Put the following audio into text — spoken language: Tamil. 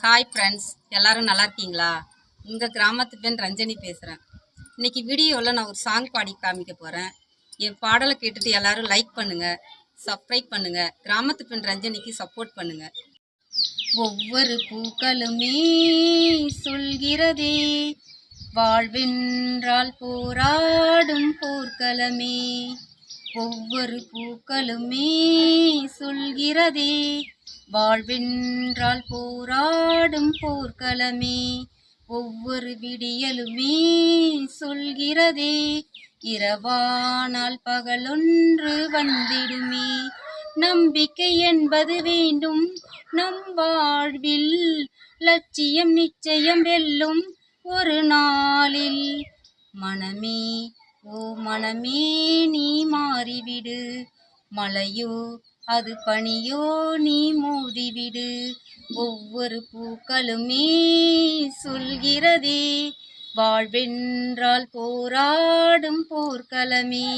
ஹாய் ஃப்ரெண்ட்ஸ், எல்லாரும் நல்லா இருக்கீங்களா? உங்கள் கிராமத்து பெண் ரஞ்சனி பேசுகிறேன். இன்னைக்கு வீடியோவில் நான் ஒரு சாங் பாடி காமிக்க போகிறேன். என் பாடலை கேட்டுட்டு எல்லாரும் லைக் பண்ணுங்கள், சப்ஸ்கிரைப் பண்ணுங்கள், கிராமத்து பெண் ரஞ்சனிக்கு சப்போர்ட் பண்ணுங்கள். ஒவ்வொரு பூக்களுமே சொல்கிறதே, வாழ்வென்றால் போராடும் போர்க்களமே. ஒவ்வொரு பூக்களுமே சொல்கிறதே, வாழ்வென்றால் போராடும் போர்க்களமே. ஒவ்வொரு விடியலுமே சொல்கிறதே, இரவானால் பகலொன்று வந்திடுமே. நம்பிக்கை என்பது வேண்டும் நம் வாழ்வில், லட்சியம் நிச்சயம் வெல்லும் ஒரு நாளில். மனமே ஓ மனமே நீ மாறிவிடு, மலையோ அது பனியோ நீ மோதிவிடு. ஒவ்வொரு பூக்களுமே சொல்கிறதே, வாழ்வென்றால் போராடும் போர்க்களமே.